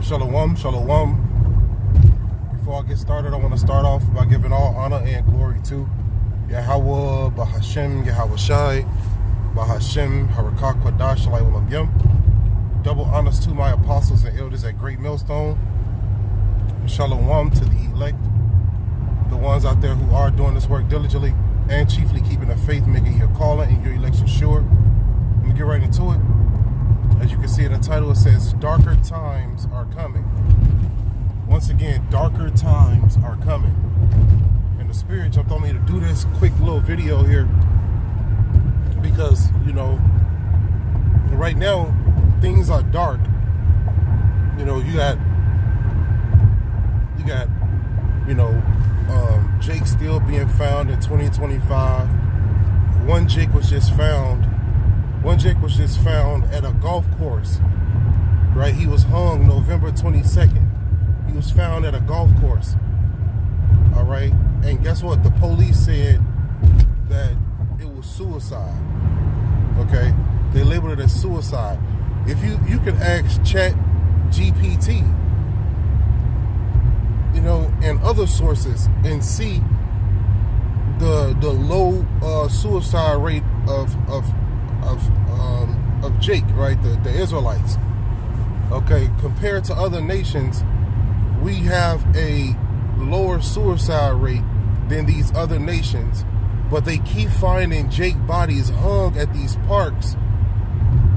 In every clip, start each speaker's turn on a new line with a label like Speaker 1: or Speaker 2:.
Speaker 1: right, shalom, shalom. Before I get started, I want to start off by giving all honor and glory to Yahweh, Bahashem, Yahweh Shai, Bahashem, Harakah, Kwadash, Shalai Yim. Double honors to my apostles and elders at Great Millstone. Shalom to the elect, the ones out there who are doing this work diligently and chiefly keeping the faith, making your calling and your election sure. Let me get right into it. As you can see in the title, it says, darker times are coming. Once again, darker times are coming. And the Spirit jumped on me to do this quick little video here because, you know, right now, things are dark. You know, you got, Jake still being found in 2025. One Jake was just found at a golf course, right? He was hung November 22nd. He was found at a golf course, all right? And guess what? The police said that it was suicide, okay? They labeled it as suicide. If you can ask Chat GPT, you know, and other sources and see the low suicide rate of Jake, right? The Israelites. Okay, compared to other nations, we have a lower suicide rate than these other nations, but they keep finding Jake bodies hung at these parks,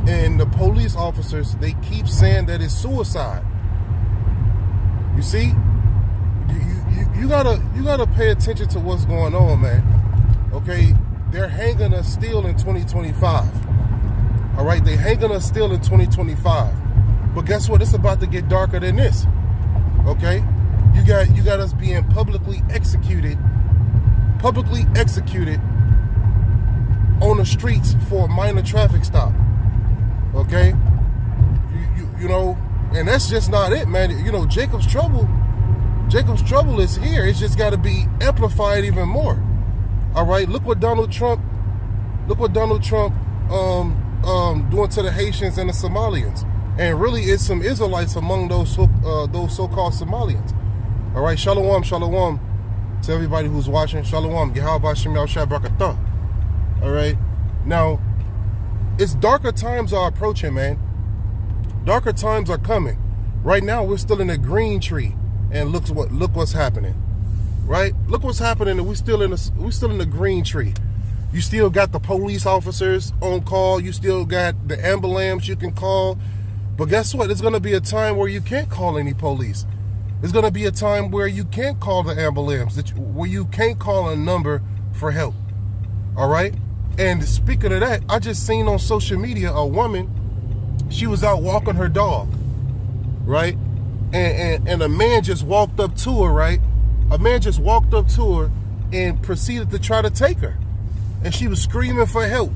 Speaker 1: and the police officers, they keep saying that it's suicide. You see, you gotta pay attention to what's going on, man. Okay, they're hanging us still in 2025. All right, they hanging us still in 2025. But guess what? It's about to get darker than this. Okay, you got us being publicly executed on the streets for a minor traffic stop. Okay, you know, and that's just not it, man. You know, Jacob's trouble is here. It's just got to be amplified even more. All right, look what Donald Trump doing to the Haitians and the Somalians, and really it's some Israelites among those so-called Somalians. All right, shalom to everybody who's watching. Shalom, Yahweh Shem Yahushua Barakatah. All right, now it's darker times are approaching, man. Darker times are coming. Right now we're still in a green tree, and look what's happening. Right, look what's happening, and we're still in the green tree. You still got the police officers on call. You still got the ambulance you can call. But guess what? There's going to be a time where you can't call any police. There's going to be a time where you can't call the ambulance, where you can't call a number for help. All right? And speaking of that, I just seen on social media a woman, she was out walking her dog, right? And a man just walked up to her, right? A man just walked up to her and proceeded to try to take her. And she was screaming for help,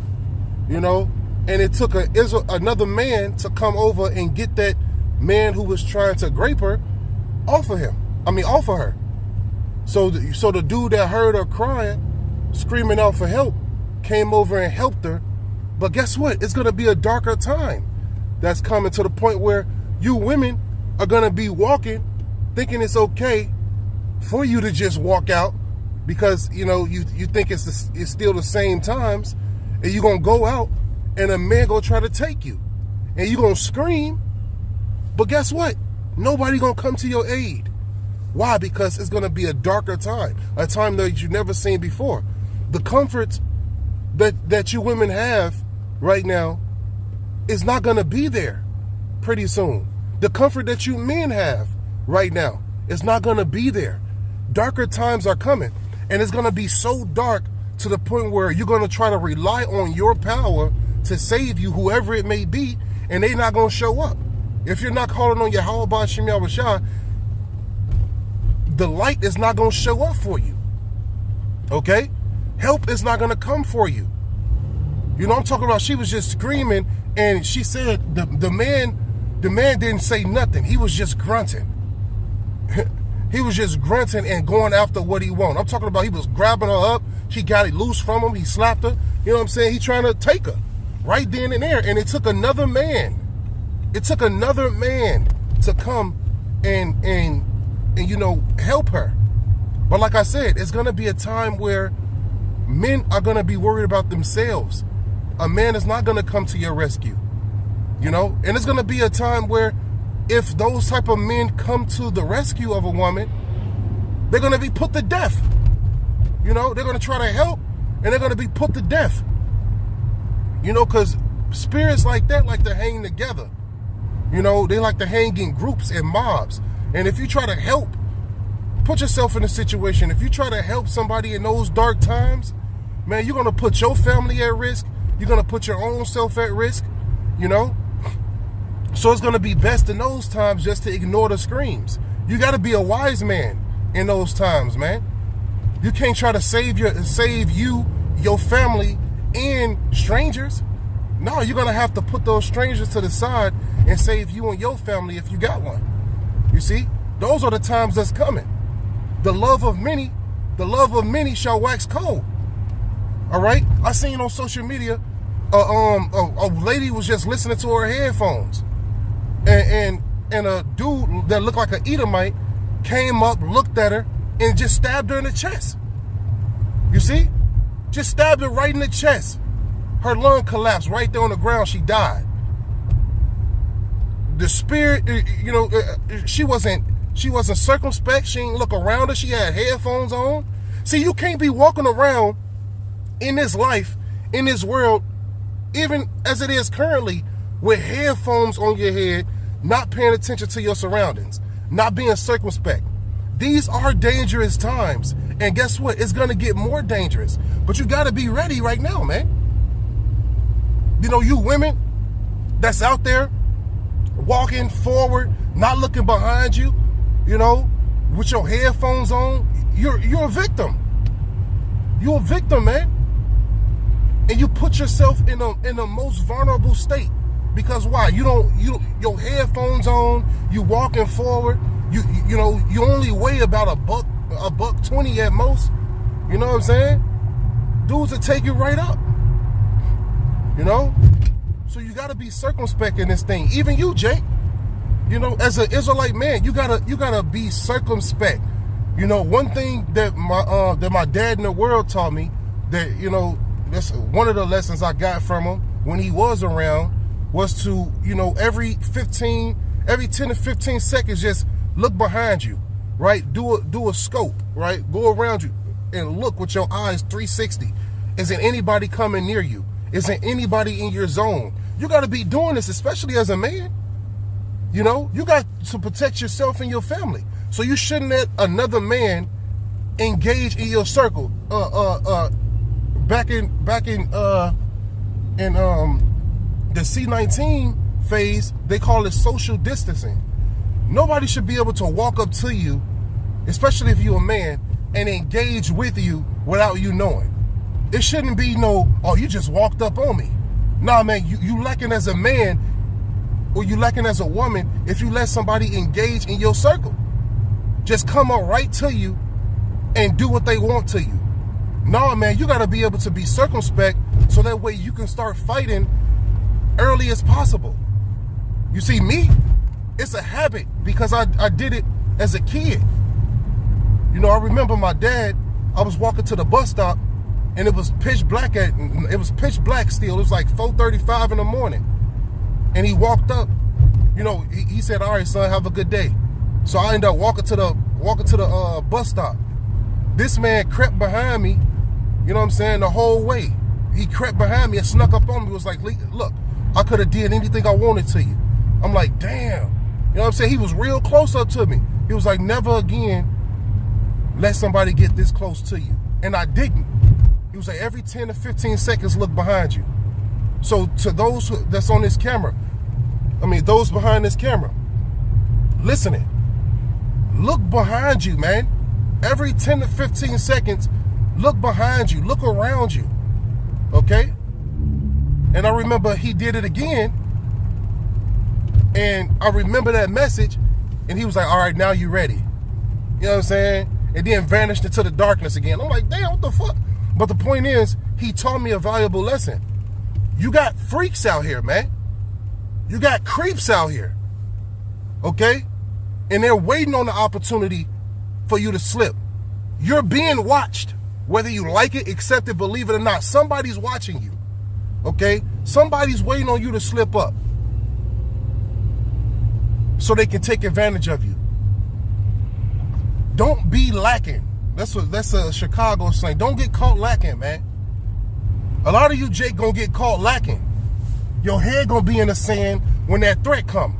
Speaker 1: you know? And it took another man to come over and get that man who was trying to grape her off of her. So the dude that heard her crying, screaming out for help, came over and helped her. But guess what? It's going to be a darker time that's coming, to the point where you women are going to be walking, thinking it's okay for you to just walk out because, you know, you think it's still the same times, and you're going to go out and a man going to try to take you, and you're going to scream. But guess what? Nobody going to come to your aid. Why? Because it's going to be a darker time, a time that you've never seen before. The comforts that you women have right now is not going to be there pretty soon. The comfort that you men have right now is not going to be there. Darker times are coming, and it's going to be so dark to the point where you're going to try to rely on your power to save you, whoever it may be, and they're not going to show up. If you're not calling on Yahweh Shem Yahushua, the light is not going to show up for you. Okay? Help is not going to come for you. You know what I'm talking about? She was just screaming, and she said the man didn't say nothing. He was just grunting. He was just grunting and going after what he wanted. I'm talking about he was grabbing her up. She got it loose from him. He slapped her. You know what I'm saying? He trying to take her right then and there. And it took another man. It took another man to come and help her. But like I said, it's going to be a time where men are going to be worried about themselves. A man is not going to come to your rescue, and it's going to be a time where if those type of men come to the rescue of a woman, they're going to be put to death. They're going to try to help, and they're going to be put to death. Because spirits like that like to hang together. They like to hang in groups and mobs. And if you try to help, put yourself in a situation. If you try to help somebody in those dark times, man, you're going to put your family at risk. You're going to put your own self at risk, So it's going to be best in those times just to ignore the screams. You got to be a wise man in those times, man. You can't try to save you, your family, and strangers. No, you're going to have to put those strangers to the side and save you and your family if you got one. You see, those are the times that's coming. The love of many shall wax cold. All right? I seen on social media, a lady was just listening to her headphones. And a dude that looked like an Edomite came up, looked at her, and just stabbed her in the chest. You see? Just stabbed her right in the chest. Her lung collapsed right there on the ground. She died. The spirit, she wasn't circumspect. She didn't look around her. She had headphones on. See, you can't be walking around in this life, in this world, even as it is currently, with headphones on your head, not paying attention to your surroundings, not being circumspect. These are dangerous times. And guess what? It's going to get more dangerous. But you got to be ready right now, man. You women that's out there walking forward, not looking behind you, with your headphones on, you're a victim. You're a victim, man. And you put yourself in a most vulnerable state. Because why? Your headphones on, you walking forward, you only weigh about a buck 20 at most. You know what I'm saying? Dudes will take you right up. So you got to be circumspect in this thing. Even you, Jake, as an Israelite man, you gotta be circumspect. One thing that my dad in the world taught me, that that's one of the lessons I got from him when he was around, was to every 10 to 15 seconds just look behind you, right? Do a scope, right? Go around you and look with your eyes 360. Isn't anybody coming near you? Isn't anybody in your zone? You got to be doing this, especially as a man. You got to protect yourself and your family. So you shouldn't let another man engage in your circle. Back in the C-19 phase, they call it social distancing. Nobody should be able to walk up to you, especially if you're a man, and engage with you without you knowing. It shouldn't be you just walked up on me. Nah, man, you lacking as a man, or you lacking as a woman if you let somebody engage in your circle. Just come up right to you and do what they want to you. Nah, man, you got to be able to be circumspect so that way you can start fighting early as possible. You see, me, it's a habit because I did it as a kid. I remember my dad, I was walking to the bus stop, and it was pitch black still. It was like 4:35 in the morning. And he walked up, he said, "All right, son, have a good day." So I ended up walking to the bus stop. This man crept behind me, the whole way. He crept behind me and snuck up on me. It was like, look, I could have did anything I wanted to you. I'm like, damn. He was real close up to me. He was like, never again let somebody get this close to you. And I didn't. He was like, every 10 to 15 seconds, look behind you. So to those that's on this camera, those behind this camera, listening, look behind you, man. Every 10 to 15 seconds, look behind you, look around you, okay? And I remember he did it again, and I remember that message, and he was like, all right, now you ready. You know what I'm saying? And then vanished into the darkness again. I'm like, damn, what the fuck? But the point is, he taught me a valuable lesson. You got freaks out here, man. You got creeps out here. okay? And they're waiting on the opportunity for you to slip. You're being watched, whether you like it, accept it, believe it or not. Somebody's watching you, okay? Somebody's waiting on you to slip up so they can take advantage of you. Don't be lacking. That's a Chicago slang. Don't get caught lacking, man. A lot of you, Jake, gonna get caught lacking. Your head gonna be in the sand when that threat come.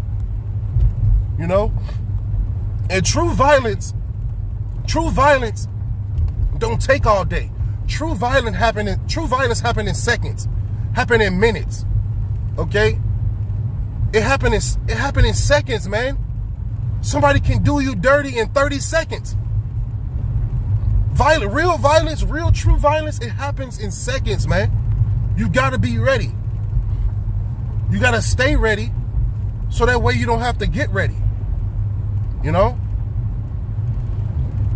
Speaker 1: You know? And true violence don't take all day. True violence happen in seconds, happen in minutes. Okay? It happened in seconds, man. Somebody can do you dirty in 30 seconds. Real true violence, it happens in seconds, man. You gotta be ready. You gotta stay ready so that way you don't have to get ready. You know?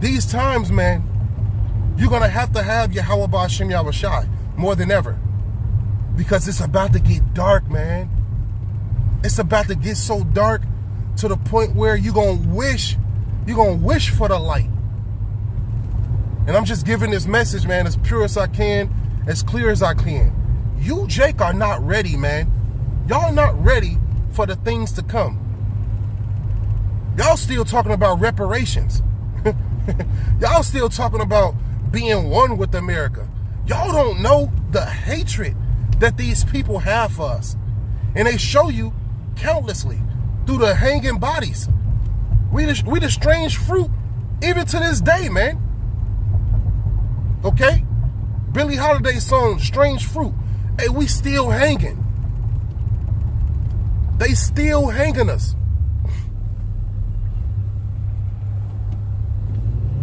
Speaker 1: These times, man, you're gonna have Yahweh Ba'Shem Yahushai more than ever. Because it's about to get dark, man. It's about to get so dark to the point where you're gonna wish for the light. And I'm just giving this message, man, as pure as I can, as clear as I can. You, Jake, are not ready, man. Y'all not ready for the things to come. Y'all still talking about reparations. Y'all still talking about being one with America. Y'all don't know the hatred that these people have for us. And they show you countlessly through the hanging bodies. We the strange fruit even to this day, man. Okay? Billie Holiday's song, Strange Fruit. Hey, we still hanging. They still hanging us.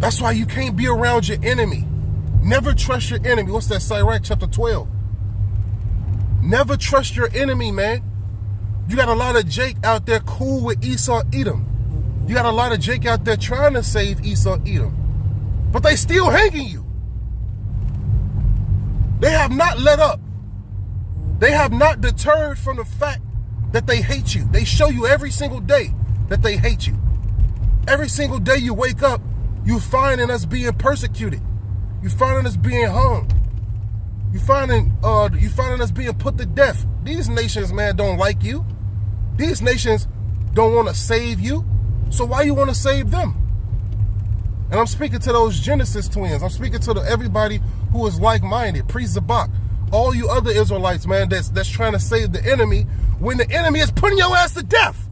Speaker 1: That's why you can't be around your enemy. Never trust your enemy. What's that? Sirach chapter 12. Never trust your enemy, man. You got a lot of Jake out there cool with Esau Edom. You got a lot of Jake out there trying to save Esau Edom. But they still hanging you. They have not let up. They have not deterred from the fact that they hate you. They show you every single day that they hate you. Every single day you wake up, you finding us being persecuted. You finding us being hung. You finding us being put to death. These nations, man, don't like you. These nations don't want to save you. So why you want to save them? And I'm speaking to those Genesis twins. I'm speaking to everybody who is like-minded. Priest Zabak. All you other Israelites, man, that's trying to save the enemy when the enemy is putting your ass to death.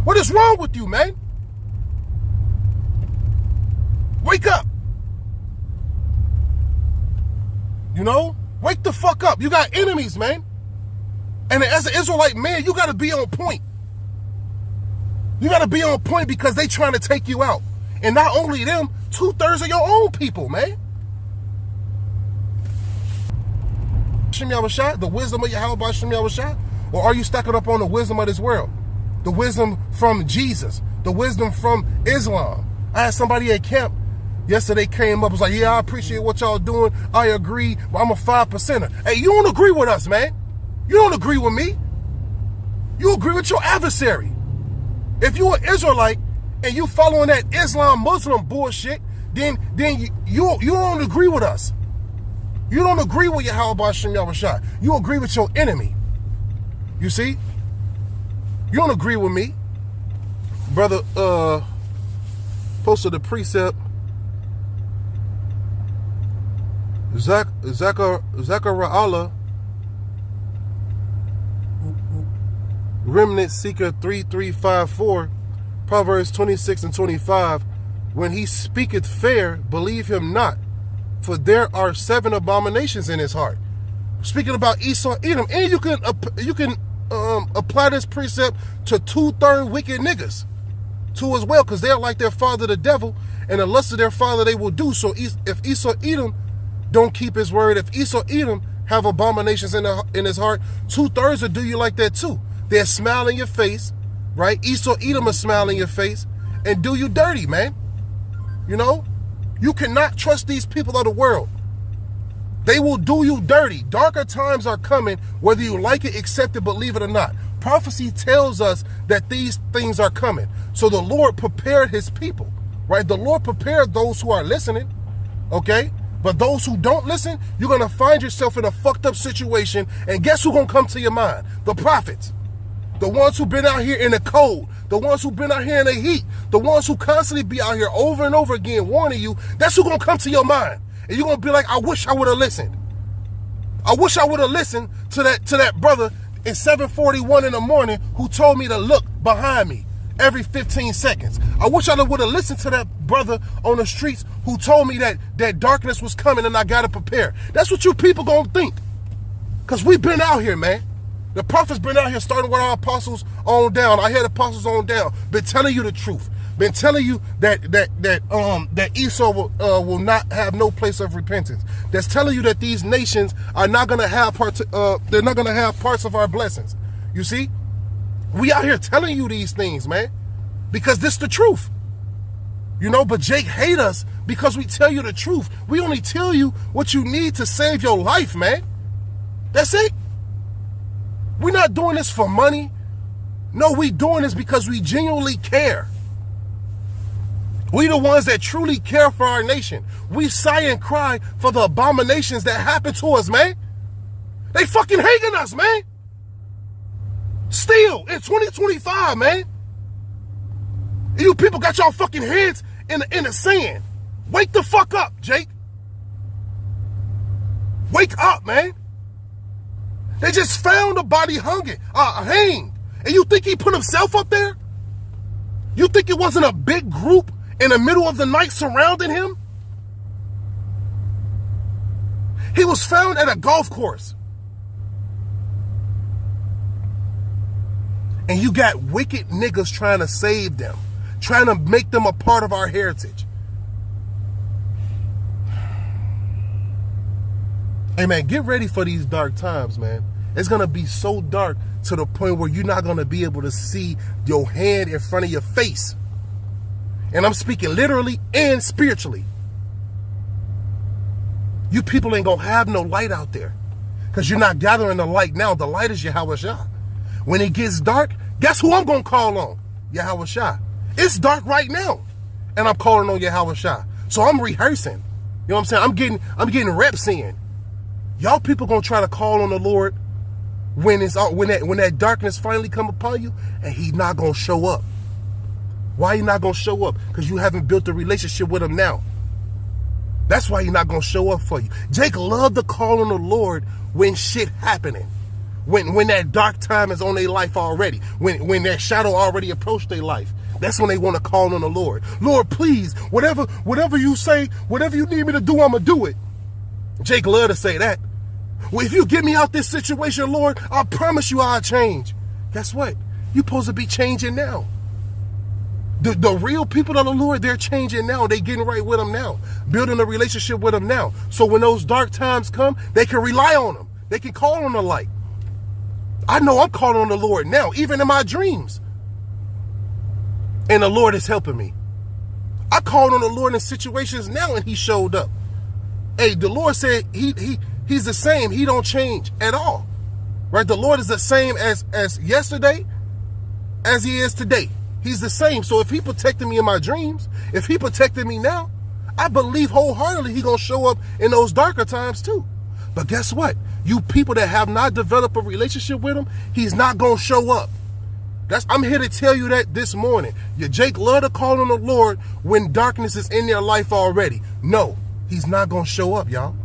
Speaker 1: What is wrong with you, man? Wake up. You know? Wake the fuck up. You got enemies, man. And as an Israelite man, you got to be on point. You got to be on point because they trying to take you out. And not only them, 2/3 of your own people, man. The wisdom of Yahweh Ba'Shem Yahushua? Or are you stacking up on the wisdom of this world? The wisdom from Jesus. The wisdom from Islam. I had somebody at camp yesterday came up, was like, yeah, I appreciate what y'all doing. I agree, but I'm a 5%er. Hey, you don't agree with us, man. You don't agree with me. You agree with your adversary. If you're an Israelite and you following that Islam Muslim bullshit, then you don't agree with us. You don't agree with Yahweh Ba'Shem Yahushua. You agree with your enemy. You see? You don't agree with me. Brother posted a precept. Zechariah Remnant Seeker 3354, Proverbs 26 and 25. When he speaketh fair, believe him not, for there are 7 abominations in his heart. Speaking about Esau Edom, and you can apply this precept to 2/3 wicked niggas too as well, because they're like their father the devil, and the lust of their father they will do. So if Esau Edom don't keep his word, if Esau Edom have abominations in his heart, 2/3 will do you like that too. They're smiling your face, right? Esau Edom is smiling your face and do you dirty, man. You know, you cannot trust these people of the world. They will do you dirty. Darker times are coming, whether you like it, accept it, believe it or not. Prophecy tells us that these things are coming. So the Lord prepared his people, right? The Lord prepared those who are listening, okay? But those who don't listen, you're going to find yourself in a fucked up situation. And guess who's going to come to your mind? The prophets. The ones who've been out here in the cold. The ones who've been out here in the heat. The ones who constantly be out here over and over again warning you. That's who's going to come to your mind. And you're going to be like, I wish I would have listened. I wish I would have listened to that brother at 7:41 in the morning who told me to look behind me every 15 seconds. I wish I would have listened to that brother on the streets who told me that darkness was coming and I got to prepare. That's what you people going to think. Because we've been out here, man. The prophets been out here starting with our apostles on down. I had apostles on down. Been telling you the truth. Been telling you that Esau will not have no place of repentance. That's telling you that these nations are not going to have they're not going to have parts of our blessings. You see? We out here telling you these things, man, because this the truth. You know, but Jake hate us because we tell you the truth. We only tell you what you need to save your life, man. That's it. We're not doing this for money. No, we doing this because we genuinely care. We the ones that truly care for our nation. We sigh and cry for the abominations that happen to us, man. They fucking hating us, man. Still, in 2025, man. You people got y'all fucking heads in the sand. Wake the fuck up, Jake. Wake up, man. They just found a body hanged. And you think he put himself up there? You think it wasn't a big group in the middle of the night surrounding him? He was found at a golf course. And you got wicked niggas trying to save them, trying to make them a part of our heritage. Hey, man, get ready for these dark times, man. It's going to be so dark to the point where you're not going to be able to see your hand in front of your face. And I'm speaking literally and spiritually. You people ain't going to have no light out there because you're not gathering the light now. The light is Yahweh Shah. When it gets dark, guess who I'm going to call on? Yahweh Shah. It's dark right now, and I'm calling on Yahweh Shah. So I'm rehearsing. You know what I'm saying? I'm getting reps in. Y'all people going to try to call on the Lord when that darkness finally come upon you, and he's not going to show up. Why he not going to show up? Because you haven't built a relationship with him now. That's why he's not going to show up for you. Jake loved to call on the Lord when shit happening. When that dark time is on their life already. When that shadow already approached their life. That's when they want to call on the Lord. Lord, please, whatever you say, whatever you need me to do, I'm going to do it. Jake loved to say that. Well, if you get me out this situation, Lord, I promise you I'll change. Guess what? You're supposed to be changing now. The real people of the Lord, they're changing now. They getting right with him now. Building a relationship with him now. So when those dark times come, they can rely on him. They can call on the light. I know I'm calling on the Lord now, even in my dreams. And the Lord is helping me. I called on the Lord in situations now and he showed up. Hey, the Lord said he's the same. He don't change at all. Right? The Lord is the same as yesterday as he is today. He's the same. So if he protected me in my dreams, if he protected me now, I believe wholeheartedly he going to show up in those darker times too. But guess what? You people that have not developed a relationship with him, he's not going to show up. I'm here to tell you that this morning. Your Jake love to call on the Lord when darkness is in their life already. No, he's not going to show up, y'all.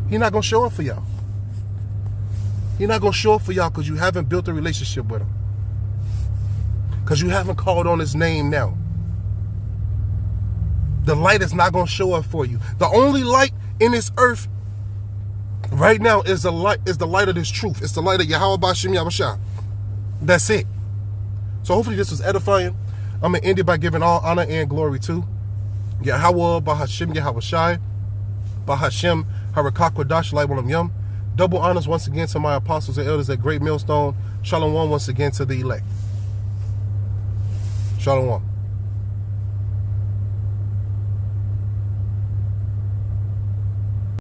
Speaker 1: He's not going to show up for y'all. He's not going to show up for y'all because you haven't built a relationship with him. Because you haven't called on his name now. The light is not going to show up for you. The only light in this earth right now is the light of this truth. It's the light of Yahweh Bashim Yahushua. That's it. So hopefully this was edifying. I'm going to end it by giving all honor and glory to Yahweh Bahashim Yahushai, Bahashim Harakakwa Lai Walam Yum. Double honors once again to my apostles and elders at Great Millstone. Shalom once again to the elect. Shalom.